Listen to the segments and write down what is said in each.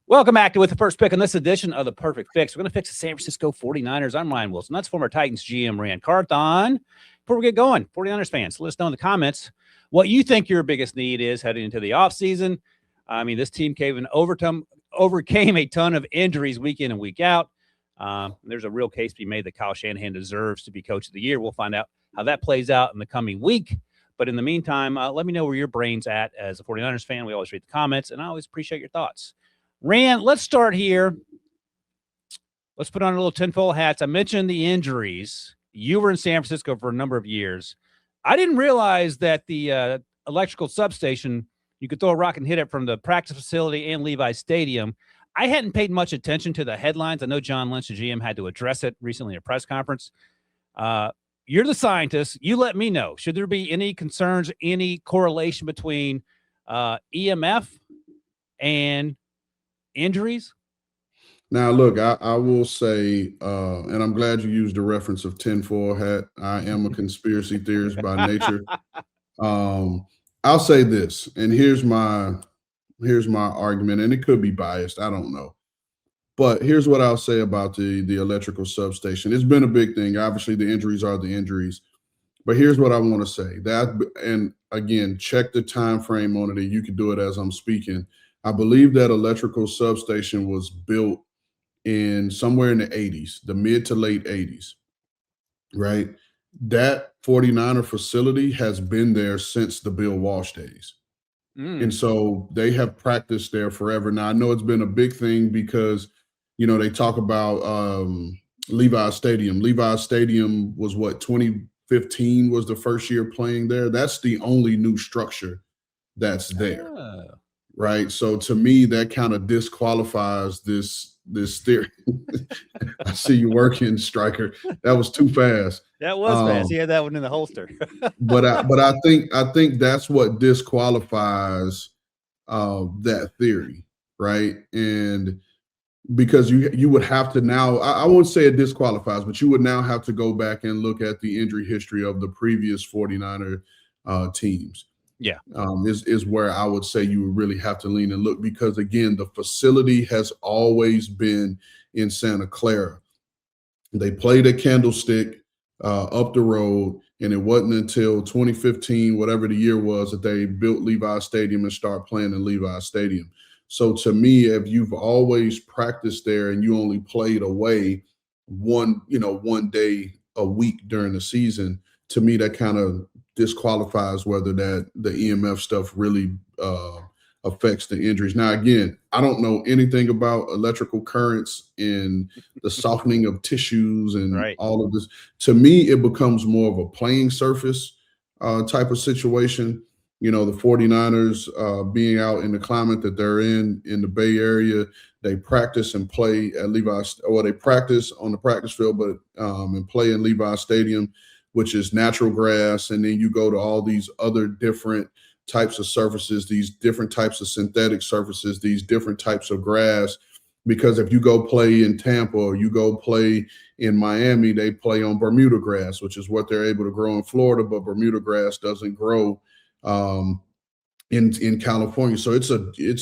Welcome back to With the First Pick on this edition of The Perfect Fix. We're going to fix the San Francisco 49ers. I'm Ryan Wilson. That's former Titans GM Rand Carthon. Before we get going, 49ers fans, let us know in the comments what you think your biggest need is heading into the offseason. I mean, this team overcame a ton of injuries week in and week out. There's a real case to be made that Kyle Shanahan deserves to be Coach of the Year. We'll find out how that plays out in the coming week. But in the meantime, let me know where your brain's at as a 49ers fan. We always read the comments, and I always appreciate your thoughts. Rand, let's start here. Let's put on a little tinfoil hats. I mentioned the injuries. You were in San Francisco for a number of years. I didn't realize that the electrical substation, you could throw a rock and hit it from the practice facility and Levi Stadium. I hadn't paid much attention to the headlines. I know John Lynch, the GM, had to address it recently at a press conference. You're the scientist. You let me know. Should there be any concerns, any correlation between EMF and injuries? Now, look, I will say, and I'm glad you used the reference of tinfoil hat. I am a conspiracy theorist by nature. I'll say this, and here's my argument, and it could be biased. I don't know. But here's what I'll say about the electrical substation. It's been a big thing. Obviously, the injuries are the injuries. But here's what I want to say. And again, check the time frame on it, and you can do it as I'm speaking. I believe that electrical substation was built in somewhere in the 80s, the mid to late 80s, right? That 49er facility has been there since the Bill Walsh days. And so they have practiced there forever. Now, I know it's been a big thing because, they talk about Levi Stadium. Levi Stadium was 2015 was the first year playing there. That's the only new structure that's there. Right. So to me, that kind of disqualifies this theory. I see you working, Striker. That was too fast. That was fast. He had that one in the holster. but I think that's what disqualifies that theory, right? And because you would have to now, I won't say it disqualifies, but you would now have to go back and look at the injury history of the previous 49er teams. Yeah, is where I would say you would really have to lean and look, because again, the facility has always been in Santa Clara. They played at Candlestick up the road, and it wasn't until 2015, whatever the year was, that they built Levi Stadium and started playing in Levi Stadium. So to me, if you've always practiced there and you only played away one day a week during the season, to me that kind of disqualifies whether that the EMF stuff really affects the injuries. Now, again, I don't know anything about electrical currents and the softening of tissues and all of this. To me, it becomes more of a playing surface type of situation. The 49ers being out in the climate that they're in the Bay Area, they practice and play at they practice on the practice field, but and play in Levi Stadium, which is natural grass. And then you go to all these other different types of surfaces, these different types of synthetic surfaces, these different types of grass. Because if you go play in Tampa or you go play in Miami, they play on Bermuda grass, which is what they're able to grow in Florida, but Bermuda grass doesn't grow in California. So it's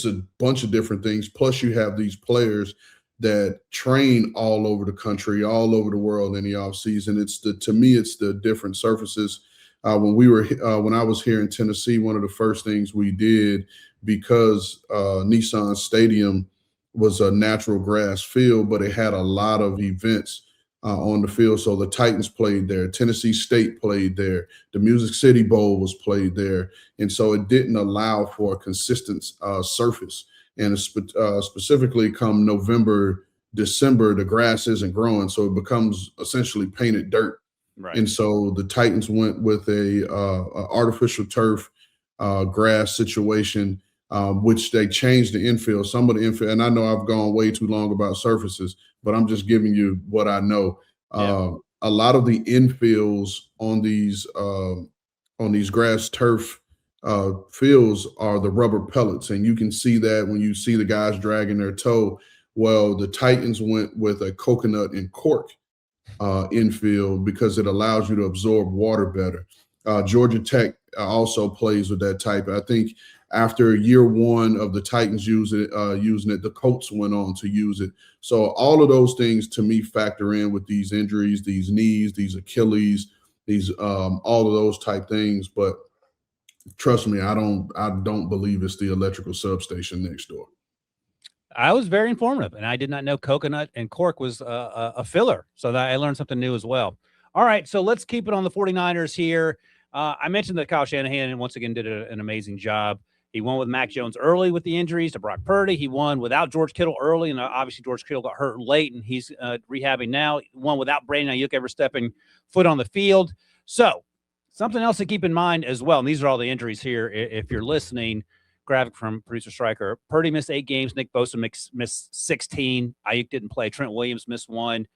a bunch of different things. Plus you have these players that train all over the country, all over the world in the off season. To me, it's the different surfaces. When I was here in Tennessee, one of the first things we did, because Nissan Stadium was a natural grass field, but it had a lot of events on the field. So the Titans played there, Tennessee State played there, the Music City Bowl was played there. And so it didn't allow for a consistent surface. And specifically come November, December, the grass isn't growing. So it becomes essentially painted dirt. Right. And so the Titans went with a artificial turf grass situation, which they changed the infield. Some of the infield, and I know I've gone way too long about surfaces, but I'm just giving you what I know. A lot of the infills on these grass turf fields are the rubber pellets, and you can see that when you see the guys dragging their toe. Well, the Titans went with a coconut and cork infield because it allows you to absorb water better. Georgia Tech also plays with that type. I think After year one of the Titans using it, the Colts went on to use it. So all of those things to me factor in with these injuries, these knees, these Achilles, these all of those type things. But trust me, I don't believe it's the electrical substation next door. I was very informative, and I did not know coconut and cork was a filler. So that I learned something new as well. All right, so let's keep it on the 49ers here. I mentioned that Kyle Shanahan once again did an amazing job. He won with Mac Jones early with the injuries to Brock Purdy. He won without George Kittle early, and obviously George Kittle got hurt late, and he's rehabbing now. He won without Brandon Ayuk ever stepping foot on the field. So something else to keep in mind as well, and these are all the injuries here. If you're listening, graphic from producer Stryker. Purdy missed 8 games. Nick Bosa missed 16. Ayuk didn't play. Trent Williams missed 1.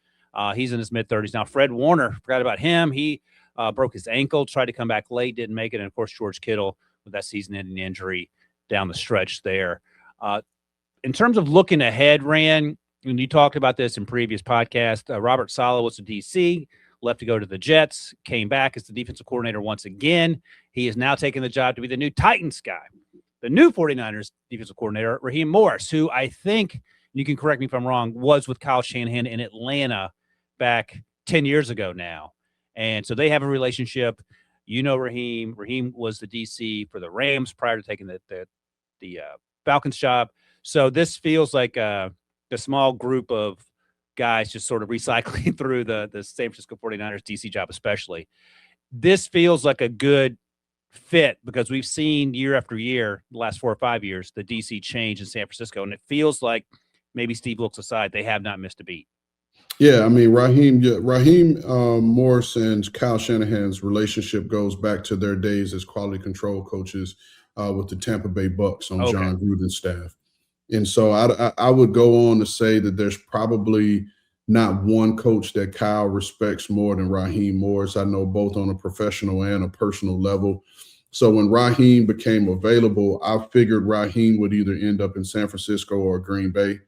He's in his mid-30s now. Fred Warner, forgot about him. He broke his ankle, tried to come back late, didn't make it. And, of course, George Kittle with that season-ending injury down the stretch there. In terms of looking ahead, Rand, and you talked about this in previous podcasts, Robert Saleh was to D.C., left to go to the Jets, came back as the defensive coordinator once again. He is now taking the job to be the new Titans guy. The new 49ers defensive coordinator, Raheem Morris, who I think, you can correct me if I'm wrong, was with Kyle Shanahan in Atlanta back 10 years ago now. And so they have a relationship. You know Raheem. Raheem was the DC for the Rams prior to taking the Falcons job. So this feels like a small group of guys just sort of recycling through the San Francisco 49ers DC job especially. This feels like a good fit because we've seen year after year, the last 4 or 5 years, the DC change in San Francisco, and it feels like maybe Steve Wilkes aside, they have not missed a beat. Yeah, I mean Raheem Morris and Kyle Shanahan's relationship goes back to their days as quality control coaches with the Tampa Bay Bucks on John Gruden's staff, and so I would go on to say that there's probably not one coach that Kyle respects more than Raheem Morris. I know both on a professional and a personal level. So when Raheem became available, I figured Raheem would either end up in San Francisco or Green Bay,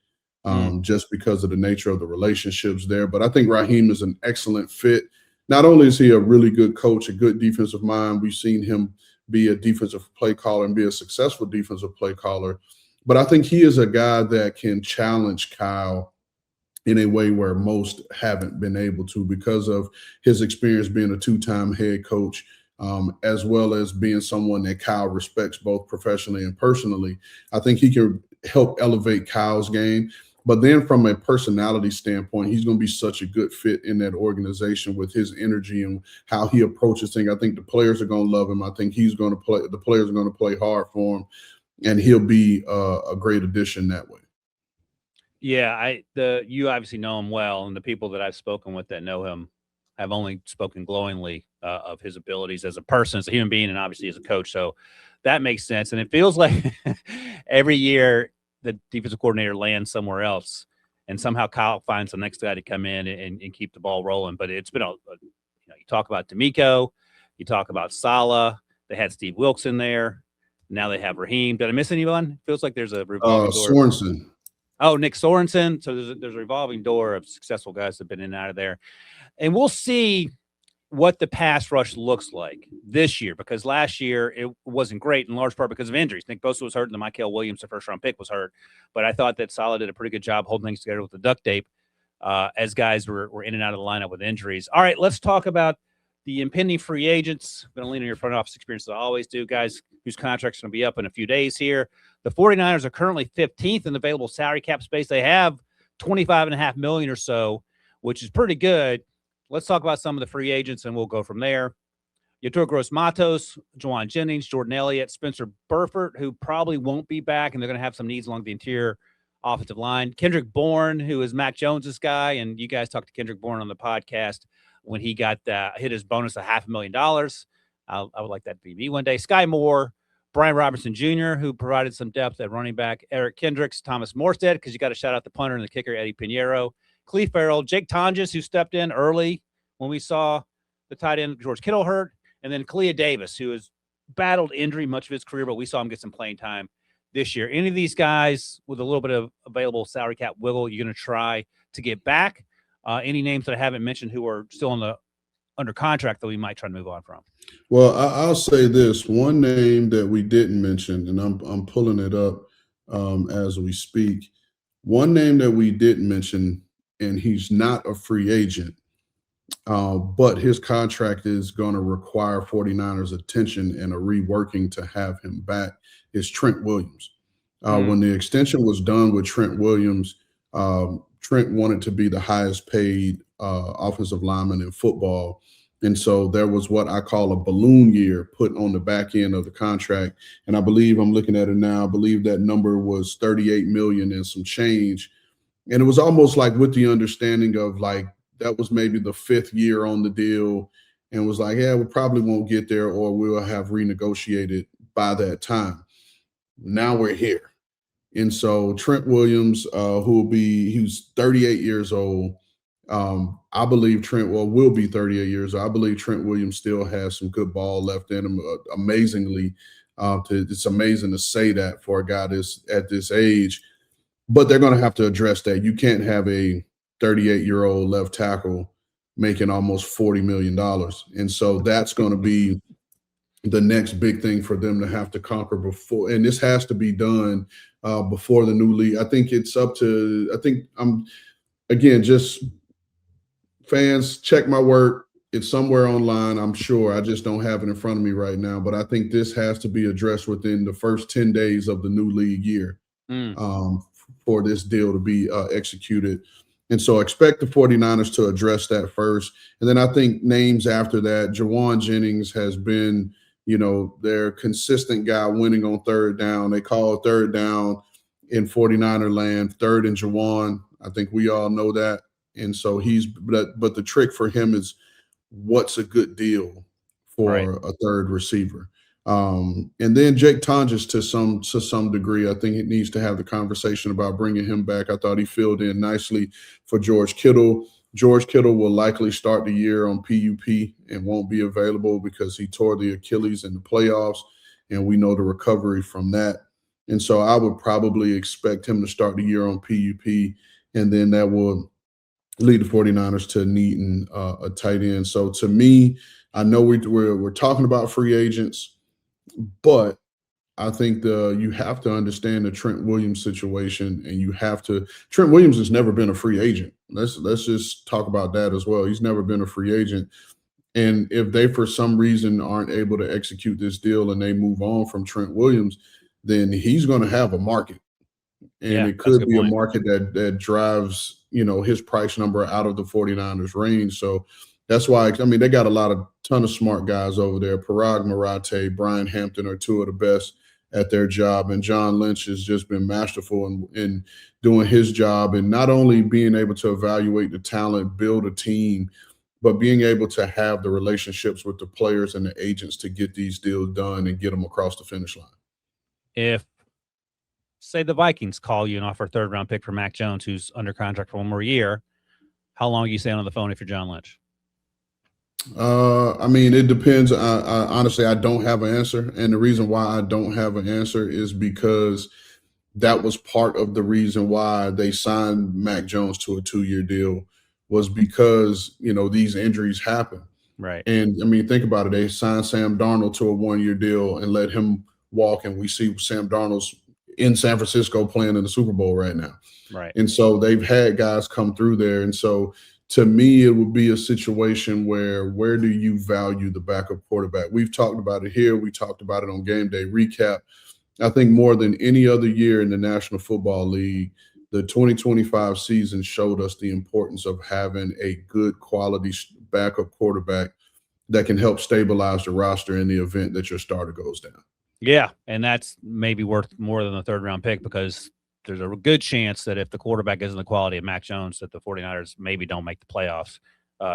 just because of the nature of the relationships there. But I think Raheem is an excellent fit. Not only is he a really good coach, a good defensive mind, we've seen him be a defensive play caller and be a successful defensive play caller. But I think he is a guy that can challenge Kyle in a way where most haven't been able to because of his experience being a 2-time head coach, as well as being someone that Kyle respects both professionally and personally. I think he can help elevate Kyle's game. But then from a personality standpoint, he's going to be such a good fit in that organization with his energy and how he approaches things. I think the players are going to love him. I think the players are going to play hard for him, and he'll be a great addition that way. Yeah, you obviously know him well, and the people that I've spoken with that know him have only spoken glowingly of his abilities as a person, as a human being, and obviously as a coach. So that makes sense. And it feels like every year the defensive coordinator lands somewhere else, and somehow Kyle finds the next guy to come in and keep the ball rolling. But it's been you talk about D'Amico, you talk about Saleh. They had Steve Wilkes in there. Now they have Raheem. Did I miss anyone? Feels like there's a revolving door. Sorensen. Oh, Nick Sorensen. So there's a revolving door of successful guys that have been in and out of there. And we'll see what the pass rush looks like this year, because last year it wasn't great in large part because of injuries. Nick Bosa was hurt, and the Michael Williams, the first-round pick, was hurt. But I thought that Saleh did a pretty good job holding things together with the duct tape as guys were in and out of the lineup with injuries. All right, let's talk about the impending free agents. I'm going to lean on your front office experience as I always do, guys, whose contracts are going to be up in a few days here. The 49ers are currently 15th in available salary cap space. They have $25.5 million or so, which is pretty good. Let's talk about some of the free agents, and we'll go from there. Yetur Gross-Matos, Juwan Jennings, Jordan Elliott, Spencer Burford, who probably won't be back, and they're going to have some needs along the interior offensive line. Kendrick Bourne, who is Mac Jones's guy, and you guys talked to Kendrick Bourne on the podcast when he got hit his bonus of $500,000. I would like that to be me one day. Sky Moore, Brian Robinson Jr., who provided some depth at running back, Eric Kendricks, Thomas Morstead, because you got to shout out the punter and the kicker, Eddie Pinheiro, Cleve Farrell, Jake Tonjes, who stepped in early when we saw the tight end George Kittle hurt, and then Kalia Davis, who has battled injury much of his career, but we saw him get some playing time this year. Any of these guys with a little bit of available salary cap wiggle, you're going to try to get back? Any names that I haven't mentioned who are still on the under contract that we might try to move on from? Well, I'll say this one name that we didn't mention, and I'm pulling it up as we speak. One name that we didn't mention, and he's not a free agent, but his contract is going to require 49ers attention and a reworking to have him back, is Trent Williams. When the extension was done with Trent Williams, Trent wanted to be the highest paid offensive lineman in football. And so there was what I call a balloon year put on the back end of the contract. And I believe, I'm looking at it now, I believe that number was 38 million and some change. And it was almost like with the understanding of like, that was maybe the 5th year on the deal, and was like, yeah, we probably won't get there, or we'll have renegotiated by that time. Now we're here. And so Trent Williams, he's 38 years old. I believe will be 38 years old. I believe Trent Williams still has some good ball left in him. Amazingly, it's amazing to say that for a guy at this age, but they're going to have to address that. You can't have a 38-year-old left tackle making almost $40 million. And so that's going to be the next big thing for them to have to conquer before. And this has to be done before the new league. I think just fans, check my work. It's somewhere online, I'm sure. I just don't have it in front of me right now. But I think this has to be addressed within the first 10 days of the new league year for this deal to be executed. And so expect the 49ers to address that first. And then I think names after that, Jawan Jennings has been, their consistent guy winning on third down. They call third down in 49er land, third and Jawan. I think we all know that. And so but the trick for him is what's a good deal for a third receiver. And then Jake Tonjes to some degree, I think it needs to have the conversation about bringing him back. I thought he filled in nicely for George Kittle. George Kittle will likely start the year on PUP and won't be available because he tore the Achilles in the playoffs, and we know the recovery from that. And so I would probably expect him to start the year on PUP, and then that will lead the 49ers to needing a tight end. So to me, I know we're talking about free agents, but I think you have to understand the Trent Williams situation, and Trent Williams has never been a free agent. Let's just talk about that as well. He's never been a free agent. And if they, for some reason, aren't able to execute this deal and they move on from Trent Williams, then he's going to have a market. And it could be a market that drives, his price number out of the 49ers range. So that's why, they got a ton of smart guys over there. Parag Marate, Brian Hampton are two of the best at their job. And John Lynch has just been masterful in doing his job, and not only being able to evaluate the talent, build a team, but being able to have the relationships with the players and the agents to get these deals done and get them across the finish line. If, say, the Vikings call you and offer a third-round pick for Mac Jones, who's under contract for one more year, how long are you staying on the phone if you're John Lynch? It depends. Honestly, I don't have an answer. And the reason why I don't have an answer is because that was part of the reason why they signed Mac Jones to a 2-year deal, was because, these injuries happen. Right. And think about it. They signed Sam Darnold to a 1-year deal and let him walk. And we see Sam Darnold's in San Francisco playing in the Super Bowl right now. Right. And so they've had guys come through there. And so to me, it would be a situation where do you value the backup quarterback? We've talked about it here. We talked about it on Game Day Recap. I think more than any other year in the National Football League, the 2025 season showed us the importance of having a good quality backup quarterback that can help stabilize the roster in the event that your starter goes down. Yeah, and that's maybe worth more than a third-round pick, because there's a good chance that if the quarterback isn't the quality of Mac Jones, that the 49ers maybe don't make the playoffs.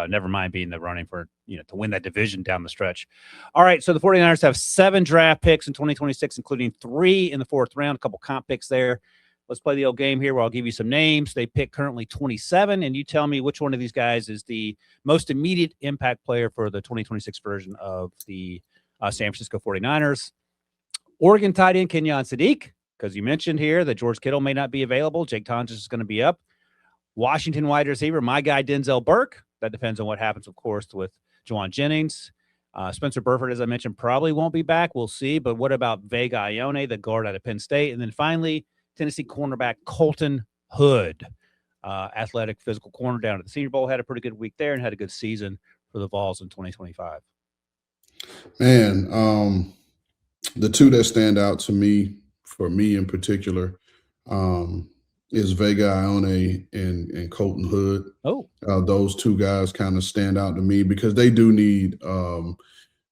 Never mind being the running for, to win that division down the stretch. All right, so the 49ers have 7 draft picks in 2026, including 3 in the 4th round, a couple comp picks there. Let's play the old game here where I'll give you some names. They pick currently 27, and you tell me which one of these guys is the most immediate impact player for the 2026 version of the San Francisco 49ers. Oregon tight end Kenyon Sadiq, because you mentioned here that George Kittle may not be available. Jake Tonjes is going to be up. Washington wide receiver, my guy Denzel Burke. That depends on what happens, of course, with Juwan Jennings. Spencer Burford, as I mentioned, probably won't be back. We'll see. But what about Vega Ione, the guard out of Penn State? And then finally, Tennessee cornerback Colton Hood, athletic, physical corner down at the Senior Bowl, had a pretty good week there and had a good season for the Vols in 2025. Man, the two that stand out to me, for me in particular, is Vega Ione and Colton Hood. Oh, those two guys kind of stand out to me because they do need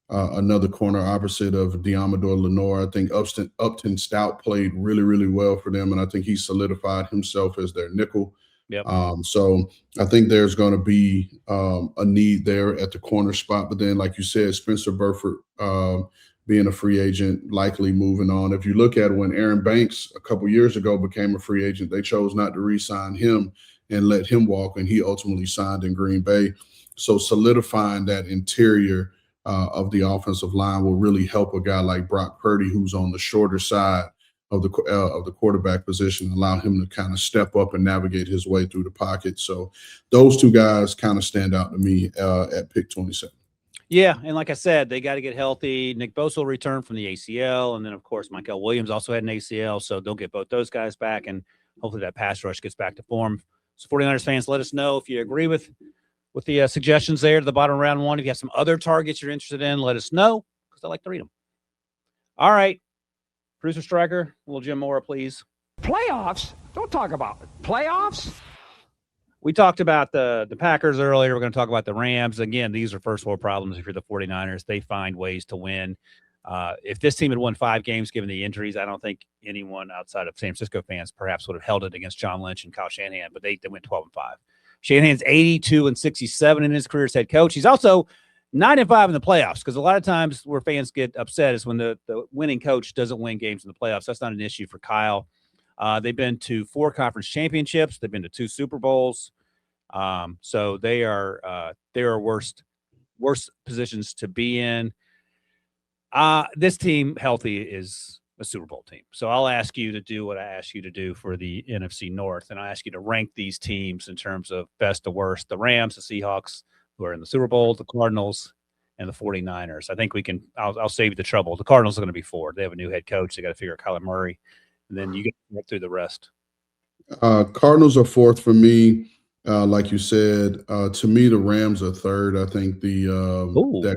another corner opposite of Diamador Lenore. I think Upton Stout played really, really well for them, and I think he solidified himself as their nickel. yep. So I think there's going to be a need there at the corner spot. But then, like you said, Spencer Burford being a free agent, likely moving on. If you look at when Aaron Banks a couple years ago became a free agent, they chose not to re-sign him and let him walk, and he ultimately signed in Green Bay. So solidifying that interior of the offensive line will really help a guy like Brock Purdy, who's on the shorter side of the quarterback position, allow him to kind of step up and navigate his way through the pocket. So those two guys kind of stand out to me at pick 27. Yeah, and like I said, they got to get healthy. Nick Bosa will return from the ACL, and then, of course, Michael Williams also had an ACL, so they'll get both those guys back, and hopefully that pass rush gets back to form. So 49ers fans, let us know if you agree with the suggestions there to the bottom of round one. If you have some other targets you're interested in, let us know because I like to read them. All right. Producer Striker, little Jim Mora, please. Playoffs? Don't talk about it. Playoffs? We talked about the Packers earlier. We're going to talk about the Rams. Again, these are first world problems. If you're the 49ers, they find ways to win. If this team had won 5 games, given the injuries, I don't think anyone outside of San Francisco fans perhaps would have held it against John Lynch and Kyle Shanahan, but they went 12-5. Shanahan's 82-67 in his career as head coach. He's also 9-5 in the playoffs, because a lot of times where fans get upset is when the winning coach doesn't win games in the playoffs. That's not an issue for Kyle. They've been to 4 conference championships. They've been to 2 Super Bowls. So they are worse positions to be in. This team healthy is a Super Bowl team. So I'll ask you to do what I asked you to do for the NFC North, and I ask you to rank these teams in terms of best to worst. The Rams, the Seahawks, who are in the Super Bowl, the Cardinals, and the 49ers. I think we can – I'll save you the trouble. The Cardinals are going to be 4. They have a new head coach. They got to figure out Kyler Murray, and then you get through the rest. Cardinals are 4th for me. Like you said, to me, the Rams are 3rd. I think the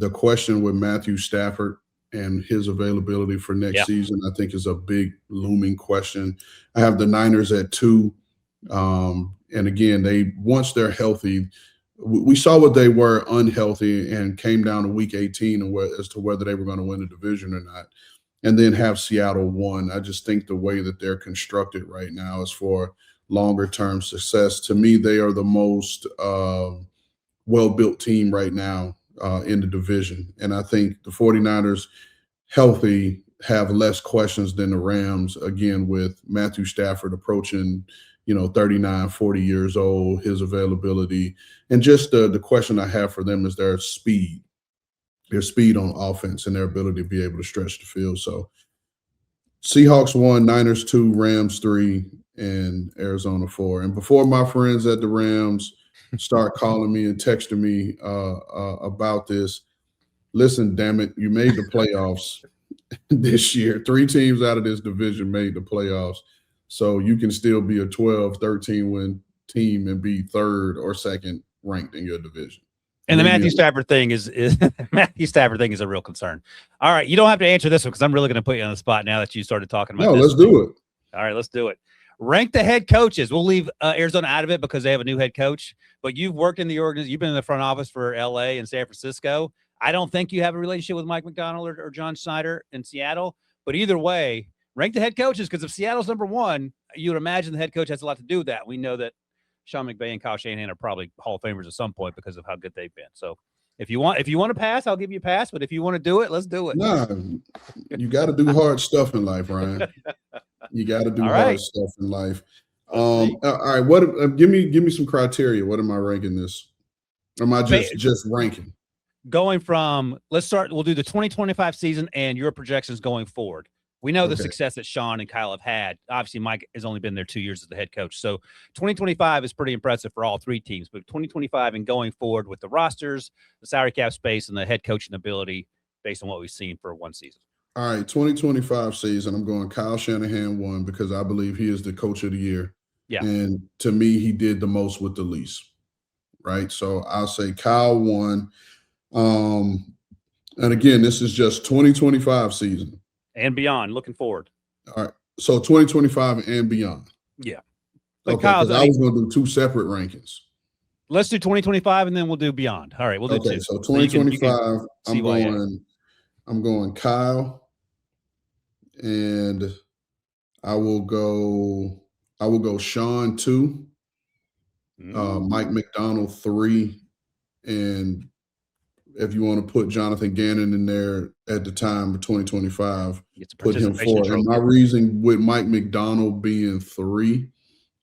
question with Matthew Stafford and his availability for next season, I think, is a big looming question. I have the Niners at 2. And again, once they're healthy, we saw what they were unhealthy and came down to week 18 as to whether they were going to win the division or not. And then have Seattle 1. I just think the way that they're constructed right now is for longer-term success. To me, they are the most well-built team right now in the division. And I think the 49ers, healthy, have less questions than the Rams, again, with Matthew Stafford approaching, 39, 40 years old, his availability. And just the question I have for them is their speed on offense and their ability to be able to stretch the field. So Seahawks 1, Niners 2, Rams 3, and Arizona 4. And before my friends at the Rams start calling me and texting me about this, listen, damn it, you made the playoffs this year. 3 teams out of this division made the playoffs. So you can still be a 12, 13-win team and be 3rd or 2nd ranked in your division. And the Matthew Stafford thing is Matthew Stafford thing is a real concern. All right, you don't have to answer this one because I'm really going to put you on the spot now that you started talking about this. No, let's do it. All right, let's do it. Rank the head coaches. We'll leave Arizona out of it because they have a new head coach. But you've worked in the organization. You've been in the front office for L.A. and San Francisco. I don't think you have a relationship with Mike McDonald or John Snyder in Seattle. But either way, rank the head coaches, because if Seattle's number 1, you would imagine the head coach has a lot to do with that. We know that Sean McVay and Kyle Shanahan are probably Hall of Famers at some point because of how good they've been. So if you want to pass, I'll give you a pass. But if you want to do it, let's do it. Nah, you got to do hard stuff in life, Ryan. You got to do hard stuff in life. All right, what? Give me some criteria. What am I ranking this? Or am I just ranking? Going from, let's start. We'll do the 2025 season and your projections going forward. We know the Okay. success that Sean and Kyle have had. Obviously, Mike has only been there 2 years as the head coach. So 2025 is pretty impressive for all three teams. But 2025 and going forward with the rosters, the salary cap space, and the head coaching ability based on what we've seen for one season. All right, 2025 season, I'm going Kyle Shanahan 1 because I believe he is the coach of the year. Yeah. And to me, he did the most with the least, right? So I'll say Kyle 1. And again, this is just 2025 season. And beyond, looking forward. All right. So 2025 and beyond. Yeah. But Okay, Kyle, because I was going to do 2 separate rankings. let's do 2025 and then we'll do beyond. All right, we'll do Okay, 2. so 2025, CYA. I'm going Kyle, and I will go Sean 2, Mike McDonald 3, and if you want to put Jonathan Gannon in there at the time of 2025, put him 4. And my reason with Mike McDonald being 3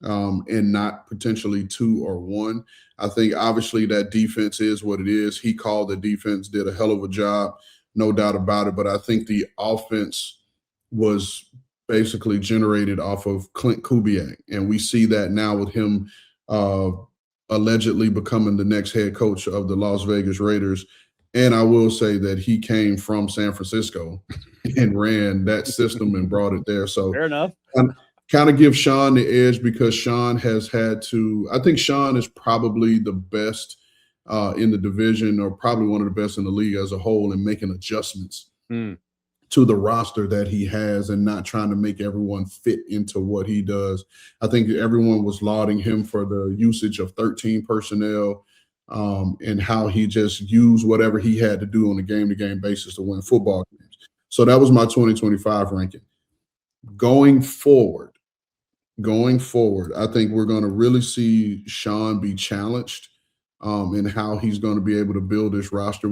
and not potentially 2 or 1, I think obviously that defense is what it is. He called the defense, did a hell of a job, no doubt about it. But I think the offense was basically generated off of Clint Kubiak. And we see that now with him allegedly becoming the next head coach of the Las Vegas Raiders. And I will say that he came from San Francisco and ran that system and brought it there. So fair enough. Kind of give Sean the edge because Sean has had to – I think Sean is probably the best in the division or probably one of the best in the league as a whole in making adjustments to the roster that he has and not trying to make everyone fit into what he does. I think everyone was lauding him for the usage of 13 personnel and how he just used whatever he had to do on a game-to-game basis to win football games. So that was my 2025 ranking. Going forward, I think we're going to really see Sean be challenged in how he's going to be able to build this roster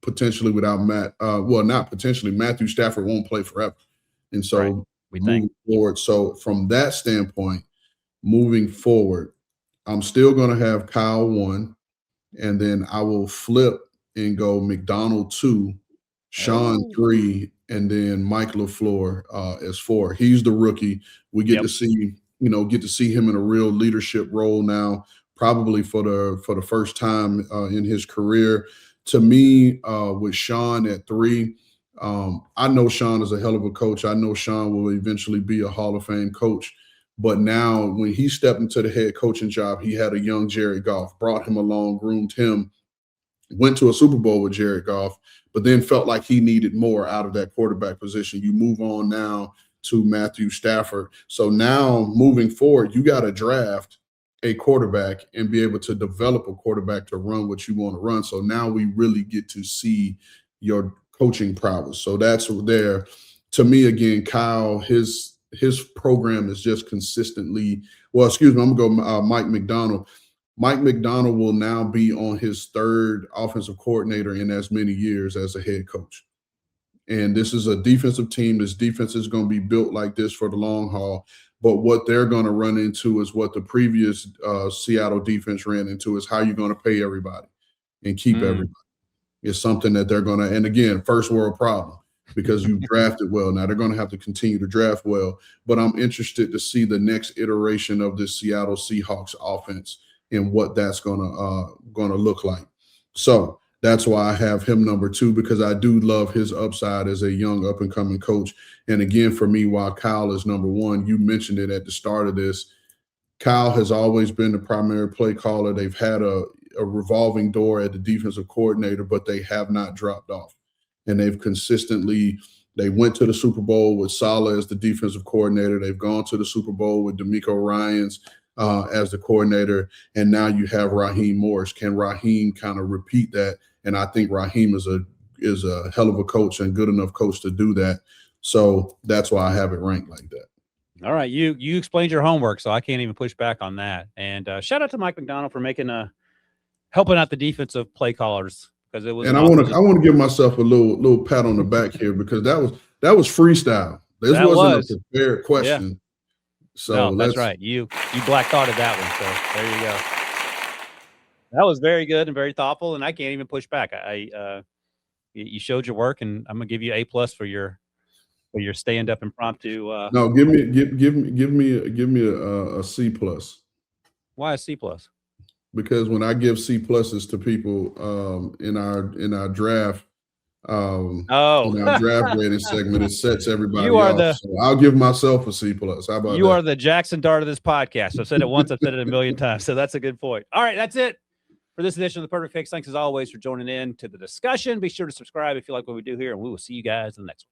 potentially without Matthew Stafford won't play forever. And so moving forward, so from that standpoint, moving forward, I'm still going to have Kyle 1, and then I will flip and go McDonald 2, Sean 3, and then Mike LaFleur as 4. He's the rookie. We get to see him in a real leadership role now, probably for the first time in his career. To me, with Sean at 3, I know Sean is a hell of a coach. I know Sean will eventually be a Hall of Fame coach. But now when he stepped into the head coaching job, he had a young Jared Goff, brought him along, groomed him, went to a Super Bowl with Jared Goff, but then felt like he needed more out of that quarterback position. You move on now to Matthew Stafford. So now moving forward, you got to draft a quarterback and be able to develop a quarterback to run what you want to run. So now we really get to see your coaching prowess. So that's there. To me, again, Kyle, his program is just consistently – I'm going to go Mike McDonald. Mike McDonald will now be on his 3rd offensive coordinator in as many years as a head coach. And this is a defensive team. This defense is going to be built like this for the long haul. But what they're going to run into is what the previous Seattle defense ran into is how you're going to pay everybody and keep everybody. It's something that they're going to – and again, first world problem because you've drafted well. Now they're going to have to continue to draft well. But I'm interested to see the next iteration of this Seattle Seahawks offense and what that's gonna look like. So that's why I have him number 2 because I do love his upside as a young up-and-coming coach. And again, for me, while Kyle is number 1, you mentioned it at the start of this, Kyle has always been the primary play caller. They've had a revolving door at the defensive coordinator, but they have not dropped off. And they've consistently – they went to the Super Bowl with Saleh as the defensive coordinator. They've gone to the Super Bowl with DeMeco Ryans as the coordinator, and now you have Raheem Morris. Can Raheem kind of repeat that? And I think Raheem is a hell of a coach and good enough coach to do that. So that's why I have it ranked like that. All right, you explained your homework, so I can't even push back on that. And shout out to Mike McDonald for helping out the defensive play callers because it was. And I want to give myself a little pat on the back here because that was freestyle. This wasn't a prepared question. Yeah. So that's right. You black thoughted that one. So there you go. That was very good and very thoughtful, and I can't even push back. You showed your work, and I'm gonna give you A+ for your for your stand-up impromptu. No, give me a C plus. Why a C plus? Because when I give C pluses to people in our draft, in our draft rating segment, it sets everybody off. So I'll give myself a C plus. How about you that? are the Jackson Dart of this podcast. I've said it once, I've said it a million times. So that's a good point. All right, that's it for this edition of the Perfect Fix. Thanks as always for joining in to the discussion. Be sure to subscribe if you like what we do here, and we will see you guys in the next one.